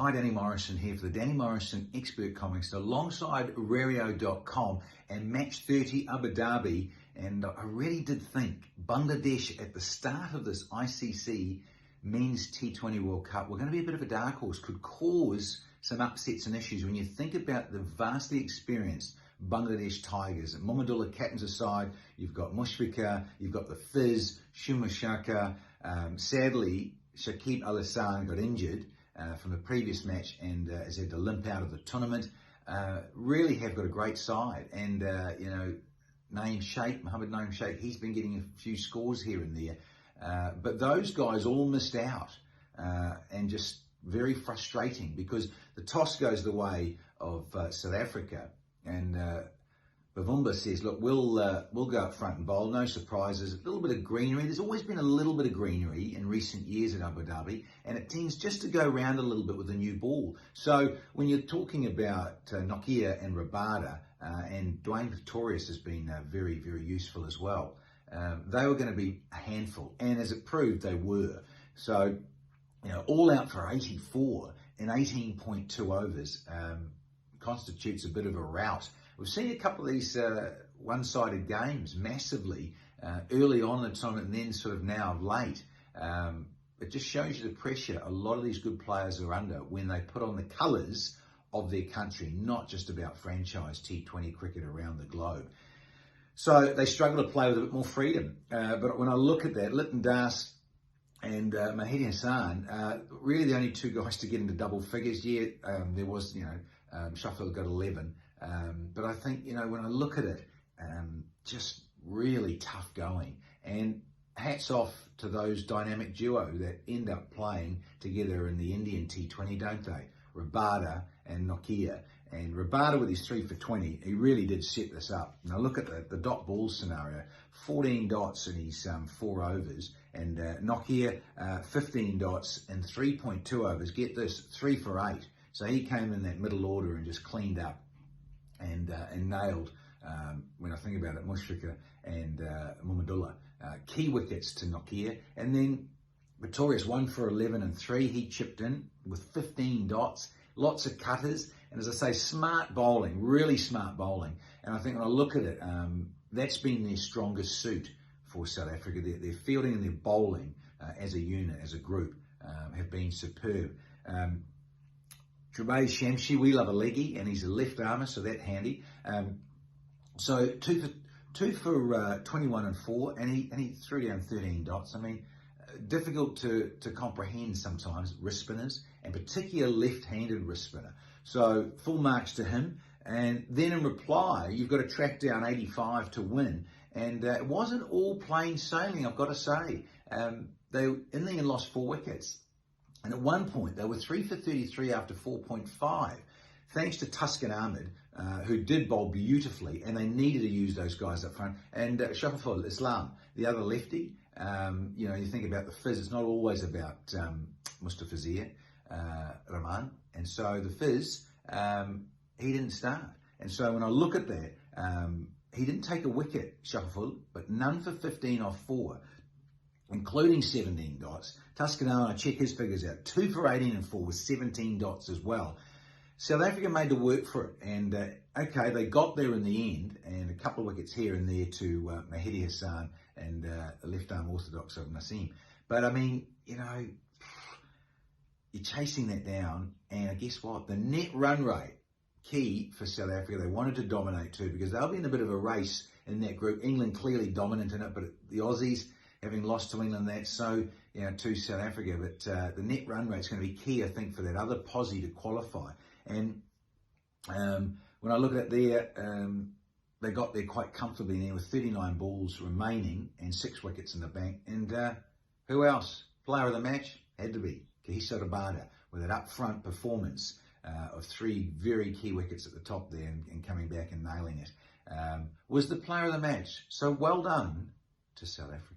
Hi, Danny Morrison here for the Danny Morrison Expert Comics alongside Rario.com and Match 30 Abu Dhabi. And I really did think Bangladesh at the start of this ICC Men's T20 World Cup were going to be a bit of a dark horse, could cause some upsets and issues when you think about the vastly experienced Bangladesh Tigers. And Muhammadullah captains aside, you've got Mushfiqur, you've got the Fizz, Shumashaka. Sadly, Shakib Al-Hassan got injured from the previous match and has had to limp out of the tournament. Really have got a great side, and Mohammed Naeem Sheikh, he's been getting a few scores here and there, but those guys all missed out, and just very frustrating because the toss goes the way of South Africa, and Bavumba says, look, we'll go up front and bowl, no surprises, a little bit of greenery. There's always been a little bit of greenery in recent years at Abu Dhabi, and it tends just to go round a little bit with a new ball. So when you're talking about Nokia and Rabada, and Dwayne Pretorius has been very, very useful as well, they were going to be a handful, and as it proved, they were. So, all out for 84 in 18.2 overs constitutes a bit of a rout. We've seen a couple of these one-sided games massively early on in the tournament and then sort of now of late. It just shows you the pressure a lot of these good players are under when they put on the colours of their country, not just about franchise T20 cricket around the globe. So they struggle to play with a bit more freedom. But when I look at that, Litton Das and Mahidi Hassan, really the only two guys to get into double figures. Yeah, there was, Sheffield got 11. But I think, when I look at it, just really tough going. And hats off to those dynamic duo that end up playing together in the Indian T20, don't they? Rabada and Nokia. And Rabada with his 3 for 20, he really did set this up. Now look at the dot ball scenario, 14 dots in his 4 overs, and Nokia 15 dots in 3.2 overs. Get this, 3 for 8. So he came in that middle order and just cleaned up and nailed, when I think about it, Mushfiqur and Muhammadullah. Key wickets to Nokia. And then Pretorius 1 for 11 and 3. He chipped in with 15 dots, lots of cutters, and as I say, smart bowling, really smart bowling. And I think when I look at it, that's been their strongest suit for South Africa. Their fielding and their bowling as a unit, as a group, have been superb. Trubay Shamshi, we love a leggy, and he's a left armour, so that's handy. So two for 21 and 4, and he threw down 13 dots. I mean, difficult to comprehend sometimes, wrist spinners, and particularly left-handed wrist spinner. So full marks to him. And then in reply, you've got to track down 85 to win. And it wasn't all plain sailing, I've got to say. They in the end lost 4 wickets. And at one point, they were 3 for 33 after 4.5, thanks to Tuscan Ahmed, who did bowl beautifully, and they needed to use those guys up front. And Shafaful Islam, the other lefty, you think about the Fizz, it's not always about Mustafizir Rahman. And so the Fizz, he didn't start. And so when I look at that, he didn't take a wicket, Shafaful, but none for 15 off 4. Including 17 dots. Tuscano, I check his figures out, 2 for 18 and 4 with 17 dots as well. South Africa made the work for it, and okay, they got there in the end, and a couple of wickets here and there to Mahidi Hassan and the left-arm orthodox of Naseem. But I mean, you're chasing that down, and guess what? The net run rate, key for South Africa. They wanted to dominate too, because they'll be in a bit of a race in that group. England clearly dominant in it, but the Aussies, having lost to England, that's so, to South Africa. But the net run rate's going to be key, I think, for that other posse to qualify. And when I look at it there, they got there quite comfortably there with 39 balls remaining and 6 wickets in the bank. And who else? Player of the match had to be Kagiso Rabada, with that up-front performance of 3 very key wickets at the top there and coming back and nailing it. Was the player of the match. So well done to South Africa.